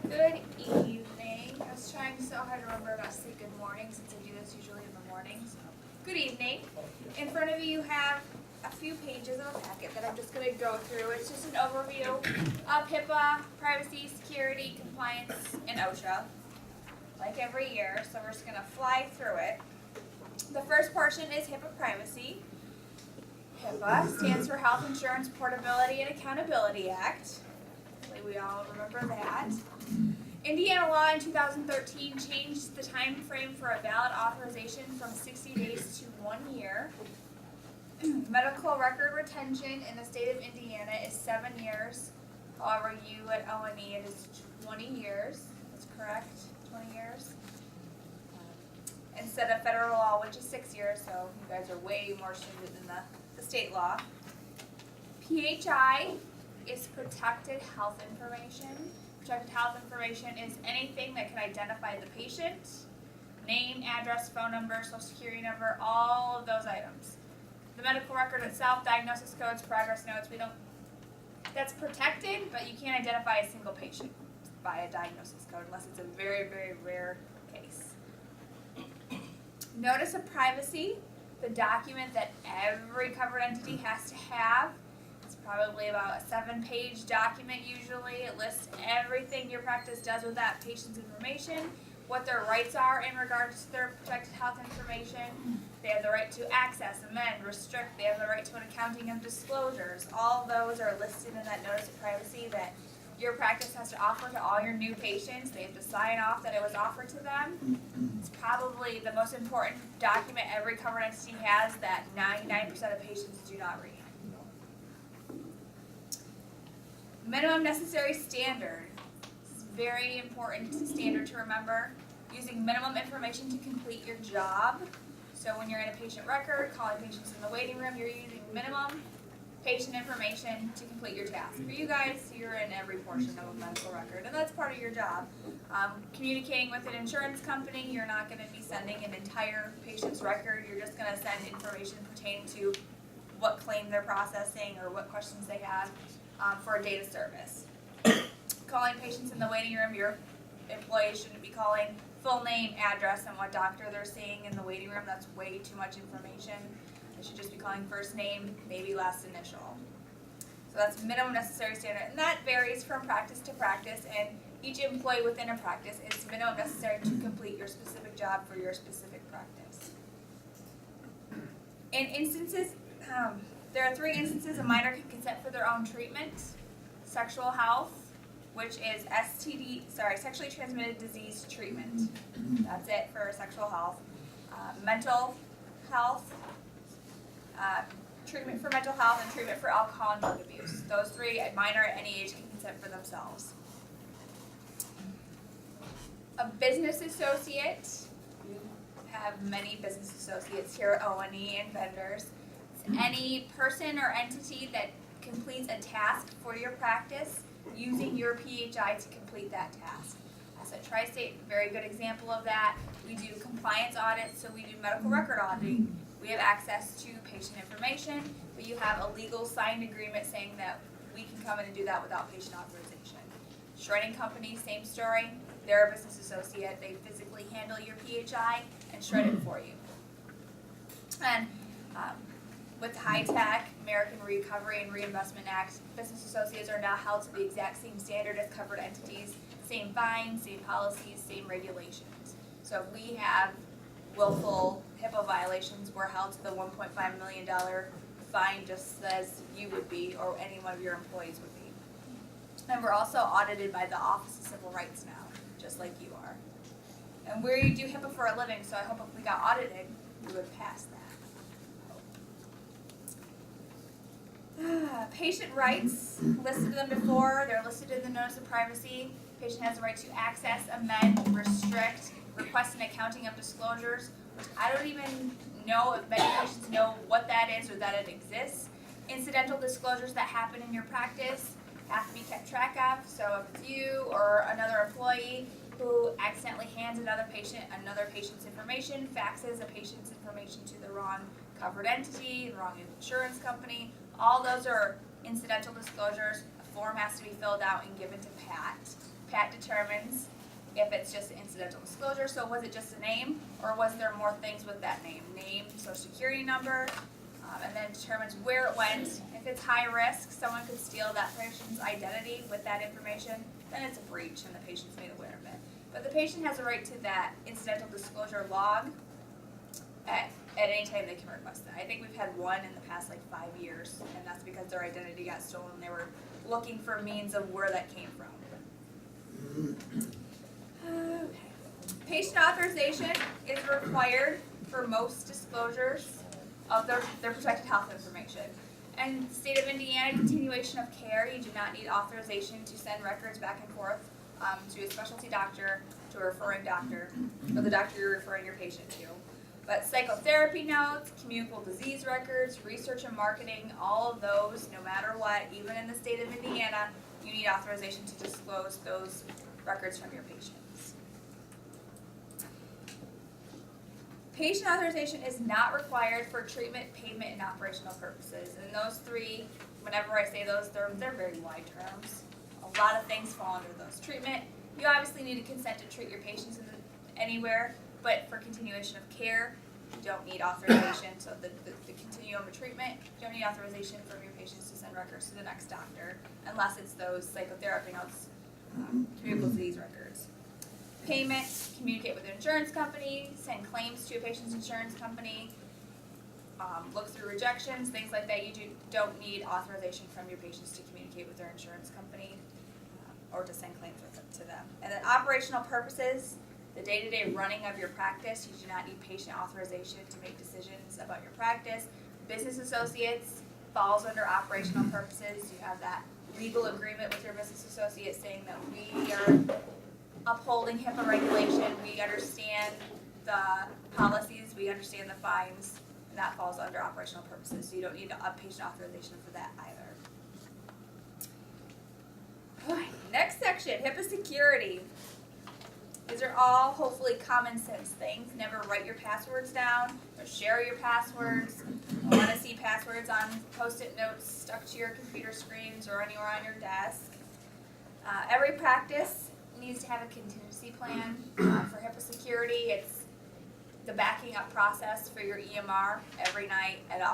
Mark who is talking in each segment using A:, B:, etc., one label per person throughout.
A: Good evening. I was trying so hard to remember not to say good morning since I do this usually in the mornings. Good evening. In front of you have a few pages of a packet that I'm just going to go through. It's just an overview of HIPAA, privacy, security, compliance, and OSHA, like every year. So we're just going to fly through it. The first portion is HIPAA privacy. HIPAA stands for Health Insurance Portability and Accountability Act. Hopefully we all remember that. Indiana law in 2013 changed the time frame for a valid authorization from 60 days to 1 year. Medical record retention in the state of Indiana is 7 years. However, you at O&E, it is 20 years. That's correct, 20 years. Instead of federal law, which is 6 years, so you guys are way more stringent than the state law. PHI is protected health information. Protected health information is anything that can identify the patient, name, address, phone number, social security number, all of those items. The medical record itself, diagnosis codes, progress notes, that's protected, but you can't identify a single patient by a diagnosis code unless it's a very, very rare case. Notice of privacy, the document that every covered entity has to have. It's probably about a 7-page document usually. It lists everything your practice does with that patient's information, what their rights are in regards to their protected health information. They have the right to access, amend, restrict. They have the right to an accounting of disclosures. All those are listed in that notice of privacy that your practice has to offer to all your new patients. They have to sign off that it was offered to them. It's probably the most important document every covered entity has that 99% of patients do not read. Minimum necessary standard. This is very important standard to remember. Using minimum information to complete your job. So when you're in a patient record, calling patients in the waiting room, you're using minimum patient information to complete your task. For you guys, you're in every portion of a medical record, and that's part of your job. Communicating with an insurance company, you're not going to be sending an entire patient's record. You're just going to send information pertaining to what claim they're processing or what questions they have for a data service. Calling patients in the waiting room, your employees shouldn't be calling full name, address, and what doctor they're seeing in the waiting room. That's way too much information. They should just be calling first name, maybe last initial. So that's minimum necessary standard, and that varies from practice to practice, and each employee within a practice is minimum necessary to complete your specific job for your specific practice. In instances, there are 3 instances a minor can consent for their own treatment: sexual health, which is sexually transmitted disease treatment. That's it for sexual health. Mental health, treatment for mental health, and treatment for alcohol and drug abuse. Those 3, a minor at any age can consent for themselves. A business associate. We have many business associates here at O&E and vendors. It's any person or entity that completes a task for your practice using your PHI to complete that task. As a Tri-State, very good example of that. We do compliance audits, so we do medical record auditing. We have access to patient information, but you have a legal signed agreement saying that we can come in and do that without patient authorization. Shredding company, same story. They're a business associate. They physically handle your PHI and shred it for you. And with HITAC, American Recovery and Reinvestment Act, business associates are now held to the exact same standard as covered entities, same fines, same policies, same regulations. So if we have willful HIPAA violations, we're held to the $1.5 million fine just as you would be or any one of your employees would be. And we're also audited by the Office of Civil Rights now, just like you are. And we do HIPAA for a living, so I hope if we got audited, we would pass that. Patient rights, listed them before, they're listed in the notice of privacy. Patient has the right to access, amend, restrict, request an accounting of disclosures, which I don't even know if many patients know what that is or that it exists. Incidental disclosures that happen in your practice have to be kept track of, so if it's you or another employee who accidentally hands another patient's information, faxes a patient's information to the wrong covered entity, the wrong insurance company, all those are incidental disclosures. A form has to be filled out and given to Pat. Pat determines if it's just an incidental disclosure, so was it just a name, or was there more things with that name? Name, social security number, and then determines where it went. If it's high risk, someone could steal that patient's identity with that information, then it's a breach and the patient's made aware of it. But the patient has a right to that incidental disclosure log at any time they can request that. I think we've had one in the past 5 years, and that's because their identity got stolen and they were looking for means of where that came from. Okay. Patient authorization is required for most disclosures of their protected health information. And state of Indiana, continuation of care, you do not need authorization to send records back and forth to a specialty doctor, to a referring doctor, or the doctor you're referring your patient to. But psychotherapy notes, communicable disease records, research and marketing, all of those, no matter what, even in the state of Indiana, you need authorization to disclose those records from your patients. Patient authorization is not required for treatment, payment, and operational purposes. And those three, whenever I say those, they're very wide terms. A lot of things fall under those. Treatment, you obviously need a consent to treat your patients anywhere, but for continuation of care, you don't need authorization. So the continuum of treatment, you don't need authorization from your patients to send records to the next doctor, unless it's those psychotherapy notes, communicable disease records. Payment, communicate with an insurance company, send claims to a patient's insurance company, look through rejections, things like that. You don't need authorization from your patients to communicate with their insurance company or to send claims to them. And then operational purposes, the day-to-day running of your practice, you do not need patient authorization to make decisions about your practice. Business associates falls under operational purposes. You have that legal agreement with your business associate saying that we are upholding HIPAA regulation, we understand the policies, we understand the fines, and that falls under operational purposes, so you don't need a patient authorization for that either. Okay, next section, HIPAA security. These are all hopefully common sense things. Never write your passwords down or share your passwords. I want to see passwords on Post-it notes stuck to your computer screens or anywhere on your desk. Every practice needs to have a contingency plan for HIPAA security. It's the backing up process for your EMR every night at an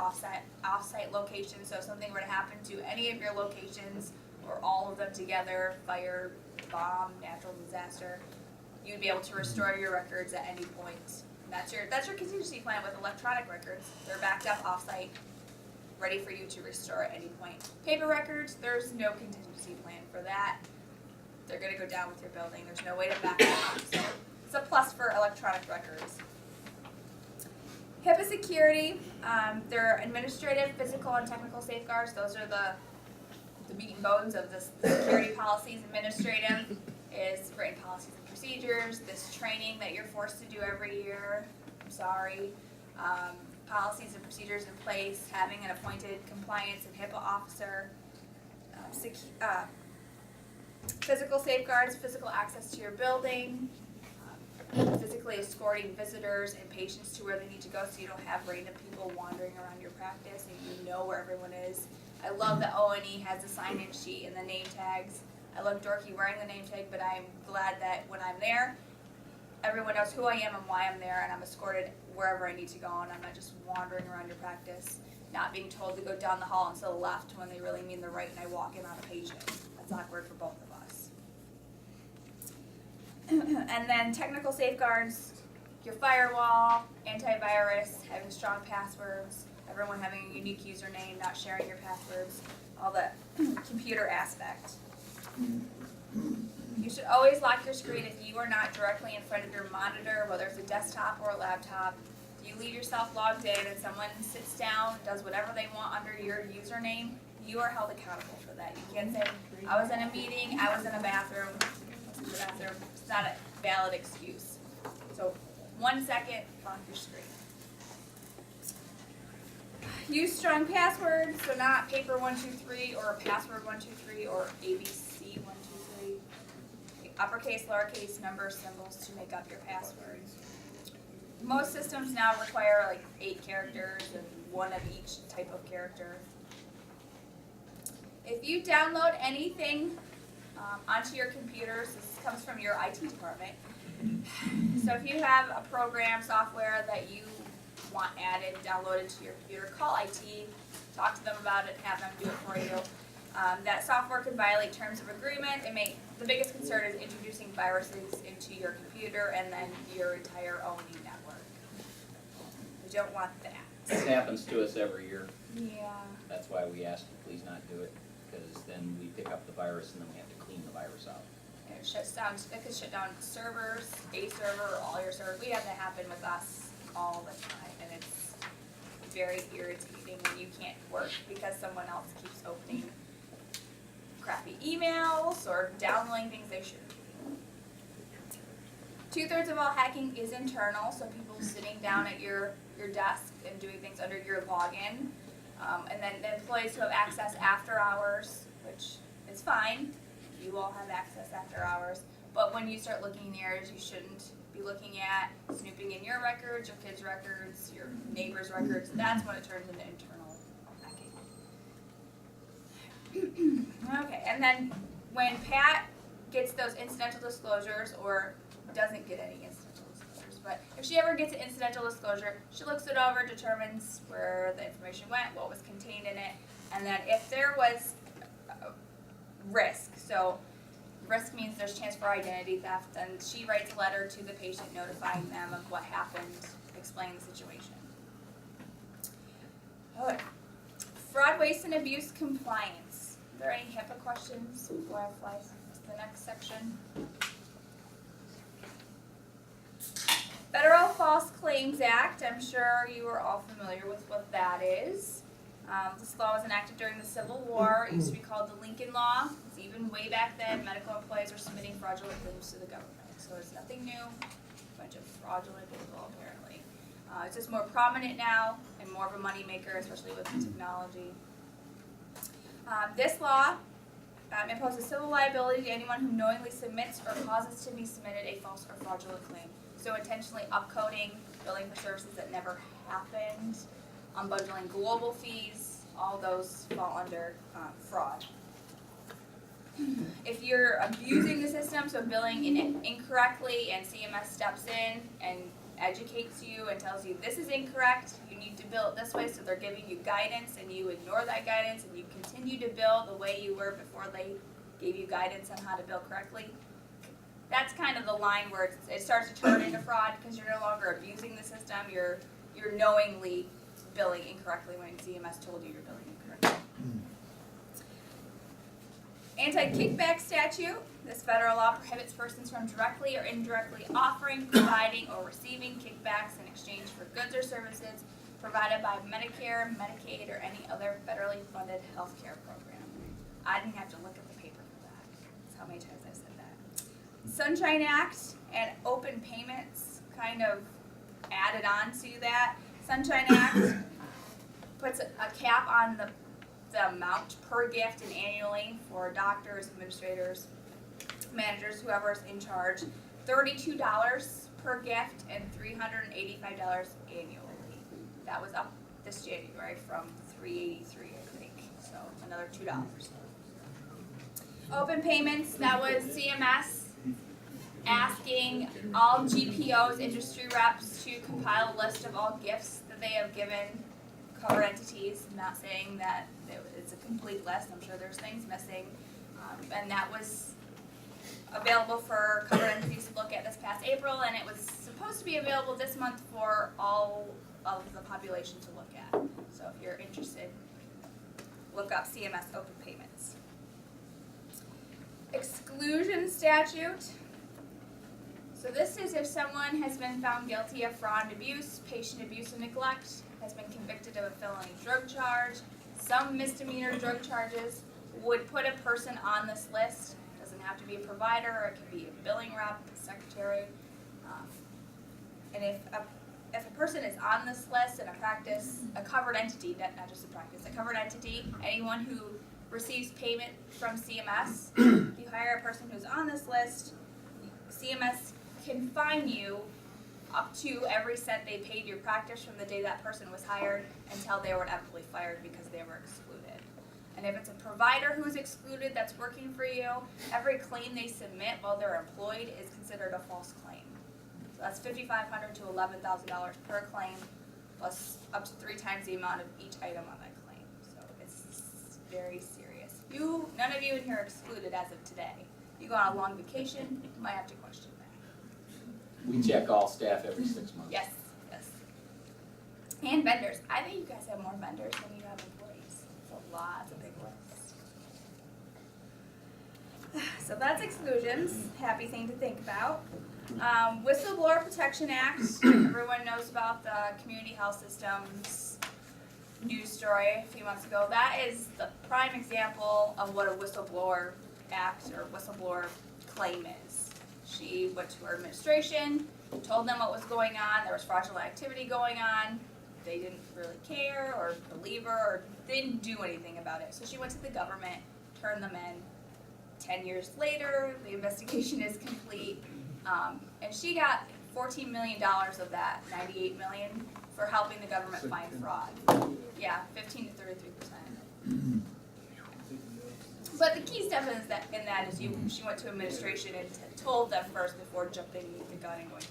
A: off-site location. So if something were to happen to any of your locations or all of them together, fire, bomb, natural disaster, you'd be able to restore your records at any point. And that's your contingency plan with electronic records. They're backed up off-site, ready for you to restore at any point. Paper records, there's no contingency plan for that. They're going to go down with your building. There's no way to back them up. So it's a plus for electronic records. HIPAA security, there are administrative, physical, and technical safeguards. Those are the meat and bones of the security policies. Administrative is written policies and procedures, this training that you're forced to do every year. I'm sorry. Policies and procedures in place, having an appointed compliance and HIPAA officer. Physical safeguards, physical access to your building, physically escorting visitors and patients to where they need to go so you don't have random people wandering around your practice and you know where everyone is. I love that O&E has the sign-in sheet and the name tags. I love dorky wearing the name tag, but I'm glad that when I'm there, everyone knows who I am and why I'm there, and I'm escorted wherever I need to go, and I'm not just wandering around your practice, not being told to go down the hall and to the left when they really mean the right, and I walk in on a patient. That's awkward for both of us. And then technical safeguards, your firewall, antivirus, having strong passwords, everyone having a unique username, not sharing your passwords, all the computer aspect. You should always lock your screen if you are not directly in front of your monitor, whether it's a desktop or a laptop. If you leave yourself logged in and someone sits down, does whatever they want under your username, you are held accountable for that. You can't say, I was in a meeting, I was in a bathroom. It's not a valid excuse. So 1 second, lock your screen. Use strong passwords, so not paper 123 or password 123 or ABC 123. Uppercase, lowercase, numbers, symbols to make up your passwords. Most systems now require like 8 characters and 1 of each type of character. If you download anything onto your computers. This comes from your IT department. So if you have a program, software that you want added, downloaded to your computer, call IT, talk to them about it, have them do it for you. That software can violate terms of agreement. The biggest concern is introducing viruses into your computer and then your entire O&E network. We don't want that.
B: This happens to us every year.
A: Yeah.
B: That's why we ask you please not do it, because then we pick up the virus and then we have to clean the virus out.
A: It shuts down. It could shut down servers, a server, or all your servers. We have that happen with us all the time, and it's very irritating when you can't work because someone else keeps opening crappy emails or downloading things they shouldn't be. 2/3 of all hacking is internal, so people sitting down at your desk and doing things under your login. And then the employees who have access after hours, which is fine. You all have access after hours. But when you start looking in the areas you shouldn't be looking at, snooping in your records, your kids' records, your neighbors' records, that's when it turns into internal hacking. Okay, and then when Pat gets those incidental disclosures, or doesn't get any incidental disclosures, but if she ever gets an incidental disclosure, she looks it over, determines where the information went, what was contained in it, and then if there was risk, so risk means there's chance for identity theft, and she writes a letter to the patient notifying them of what happened, explaining the situation. Okay. Fraud, waste, and abuse compliance. Are there any HIPAA questions before I fly to the next section? Federal False Claims Act. I'm sure you are all familiar with what that is. This law was enacted during the Civil War. It used to be called the Lincoln Law. It's even way back then. Medical employees were submitting fraudulent claims to the government. So it's nothing new. A bunch of fraudulent people, apparently. It's just more prominent now and more of a moneymaker, especially with technology. This law imposes civil liability to anyone who knowingly submits or causes to be submitted a false or fraudulent claim. So intentionally upcoding, billing for services that never happened, unbundling global fees, all those fall under fraud. If you're abusing the system, so billing incorrectly, and CMS steps in and educates you and tells you this is incorrect, you need to bill it this way, so they're giving you guidance and you ignore that guidance and you continue to bill the way you were before they gave you guidance on how to bill correctly, that's kind of the line where it starts to turn into fraud because you're no longer abusing the system, you're knowingly billing incorrectly when CMS told you you're billing incorrectly. Anti-kickback statute. This federal law prohibits persons from directly or indirectly offering, providing, or receiving kickbacks in exchange for goods or services provided by Medicare, Medicaid, or any other federally funded health care program. I didn't have to look at the paper for that. That's how many times I've said that. Sunshine Act and open payments kind of added on to that. Sunshine Act puts a cap on the amount per gift and annually for doctors, administrators, managers, whoever's in charge. $32 per gift and $385 annually. That was up this January from $383, I think. So another $2. Open payments, that was CMS asking all GPOs, industry reps, to compile a list of all gifts that they have given covered entities. I'm not saying that it's a complete list. I'm sure there's things missing. And that was available for covered entities to look at this past April, and it was supposed to be available this month for all of the population to look at. So if you're interested, look up CMS open payments. Exclusion statute. So this is if someone has been found guilty of fraud and abuse, patient abuse and neglect, has been convicted of a felony drug charge, some misdemeanor drug charges, would put a person on this list. Doesn't have to be a provider, or it can be a billing rep, a secretary. And if a person is on this list in a practice, a covered entity, not just a practice, a covered entity, anyone who receives payment from CMS, if you hire a person who's on this list, CMS can fine you up to every cent they paid your practice from the day that person was hired until they were inevitably fired because they were excluded. And if it's a provider who's excluded that's working for you, every claim they submit while they're employed is considered a false claim. So that's $5,500 to $11,000 per claim, plus up to 3 times the amount of each item on that claim. So it's very serious. None of you in here are excluded as of today. You go on a long vacation, you might have to question that.
B: We check all staff every 6 months.
A: Yes, yes. And vendors. I think you guys have more vendors than you have employees. It's a lot, it's a big list. So that's exclusions, happy thing to think about. Whistleblower Protection Act, everyone knows about the Community Health Systems news story a few months ago. That is the prime example of what a whistleblower act or whistleblower claim is. She went to her administration, told them what was going on, there was fraudulent activity going on, they didn't really care or believe her or didn't do anything about it. So she went to the government, turned them in. 10 years later, the investigation is complete, and she got $14 million of that, $98 million, for helping the government find fraud. Yeah, 15 to 33%. But the key step is that she went to administration and told them first before jumping the gun and going to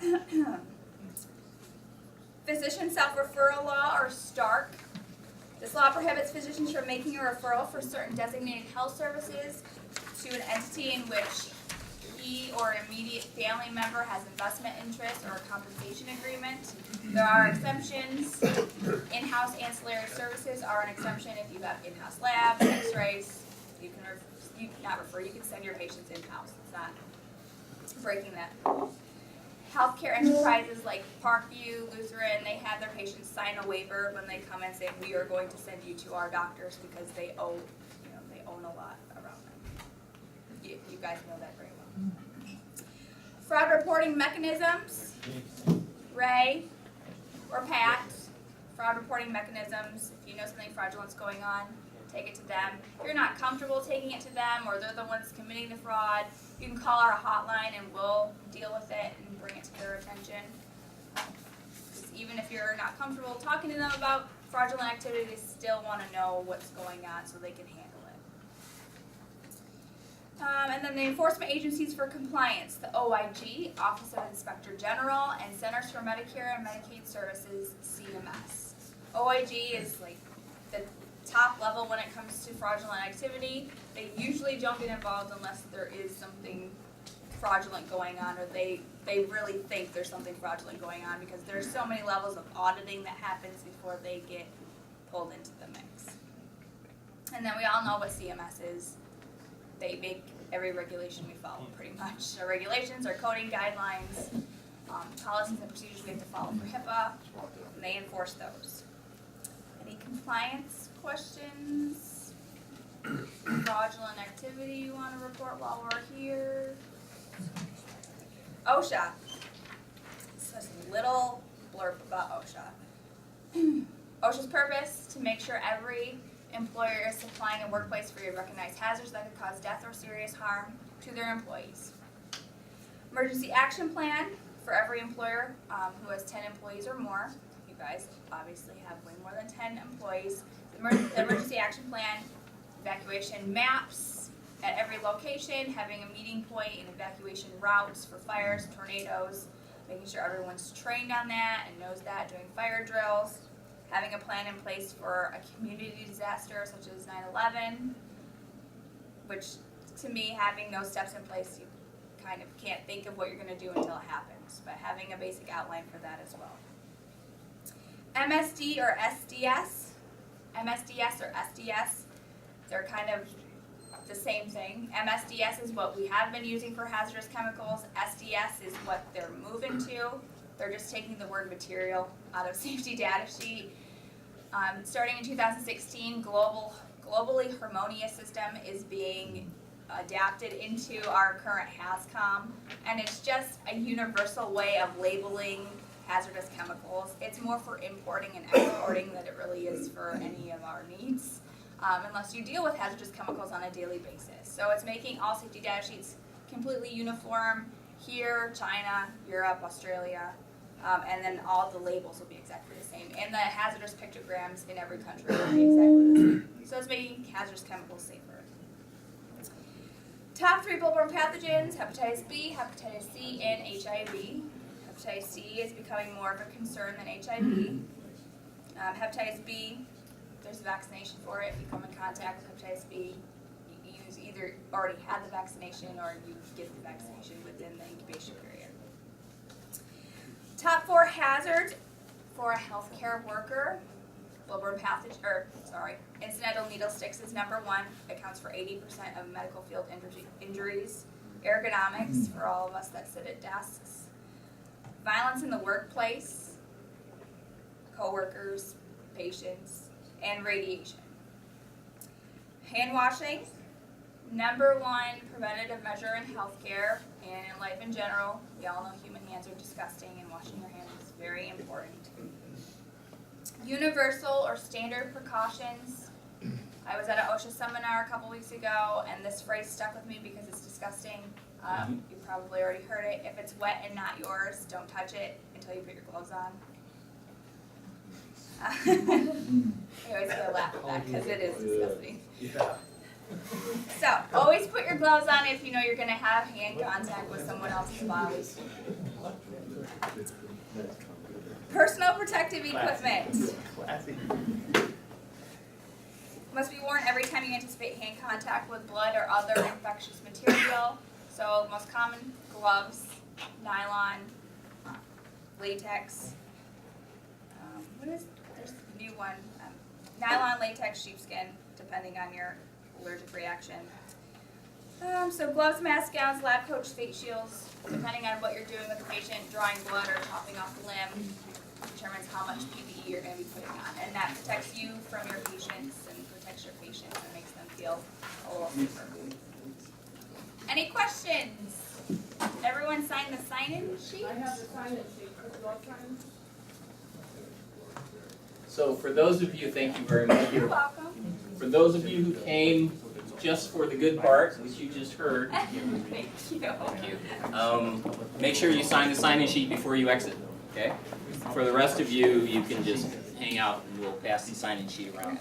A: the government. Physician self-referral law, or STARC. This law prohibits physicians from making a referral for certain designated health services to an entity in which he or an immediate family member has investment interest or a compensation agreement. There are exemptions. In-house ancillary services are an exemption if you have in-house labs, x-rays. You can send your patients in-house. It's not breaking that rule. Healthcare enterprises like Parkview, Lutheran, they have their patients sign a waiver when they come and say, we are going to send you to our doctors because they own a lot around them. You guys know that very well. Fraud reporting mechanisms, Ray or Pat, fraud reporting mechanisms. If you know something fraudulent's going on, take it to them. If you're not comfortable taking it to them or they're the ones committing the fraud, you can call our hotline and we'll deal with it and bring it to their attention. Even if you're not comfortable talking to them about fraudulent activity, they still want to know what's going on so they can handle it. And then the enforcement agencies for compliance, the OIG, Office of Inspector General, and Centers for Medicare and Medicaid Services, CMS. OIG is like the top level when it comes to fraudulent activity. They usually don't get involved unless there is something fraudulent going on, or they really think there's something fraudulent going on, because there's so many levels of auditing that happens before they get pulled into the mix. And then we all know what CMS is. They make every regulation we follow pretty much. Our regulations, our coding guidelines, policies and procedures we have to follow for HIPAA, and they enforce those. Any compliance questions? Fraudulent activity you want to report while we're here? OSHA. Just a little blurb about OSHA. OSHA's purpose, to make sure every employer is supplying a workplace free of recognized hazards that could cause death or serious harm to their employees. Emergency action plan for every employer who has 10 employees or more. You guys obviously have way more than 10 employees. The emergency action plan, evacuation maps at every location, having a meeting point and evacuation routes for fires, tornadoes, making sure everyone's trained on that and knows that, doing fire drills, having a plan in place for a community disaster such as 9/11, which to me, having those steps in place, you kind of can't think of what you're going to do until it happens, but having a basic outline for that as well. MSD or SDS, they're kind of the same thing. MSDS is what we have been using for hazardous chemicals. SDS is what they're moving to. They're just taking the word material out of safety data sheet. Starting in 2016, globally harmonious system is being adapted into our current HAZCOM, and it's just a universal way of labeling hazardous chemicals. It's more for importing and exporting than it really is for any of our needs, unless you deal with hazardous chemicals on a daily basis. So it's making all safety data sheets completely uniform here, China, Europe, Australia. And then all the labels will be exactly the same. And the hazardous pictograms in every country will be exactly the same. So it's making hazardous chemicals safer. Top 3 bloodborne pathogens: hepatitis B, hepatitis C, and HIV. Hepatitis C is becoming more of a concern than HIV. Hepatitis B, there's a vaccination for it. If you come in contact with hepatitis B, you either already had the vaccination or you get the vaccination within the incubation period. Top 4 hazards for a healthcare worker: bloodborne incidental needle sticks is number 1. It accounts for 80% of medical field injuries. Ergonomics, for all of us that sit at desks. Violence in the workplace, coworkers, patients, and radiation. Hand washing, number 1 preventative measure in healthcare and in life in general. We all know human hands are disgusting, and washing your hands is very important. Universal or standard precautions. I was at an OSHA seminar a couple weeks ago, and this phrase stuck with me because it's disgusting. You probably already heard it. If it's wet and not yours, don't touch it until you put your gloves on. I always get a laugh at that because it is disgusting.
C: Yeah.
A: So, always put your gloves on if you know you're going to have hand contact with someone else's body. Personal protective equipment
C: Classic.
A: must be worn every time you anticipate hand contact with blood or other infectious material. So, most common: gloves, nylon, latex. There's a new one. Nylon, latex, sheepskin, depending on your allergic reaction. So gloves, masks, gowns, lab coats, face shields, depending on what you're doing with the patient, drawing blood or chopping off the limb, determines how much PPE you're going to be putting on. And that protects you from your patients and protects your patients and makes them feel a little safer. Any questions? Everyone sign the sign-in sheet?
D: I have the sign-in sheet. Could you all sign?
B: So for those of you, thank you very much.
A: You're welcome.
B: For those of you who came just for the good part, which you just heard,
A: Thank you.
B: thank you. Make sure you sign the sign-in sheet before you exit, okay? For the rest of you, you can just hang out and we'll pass the sign-in sheet around.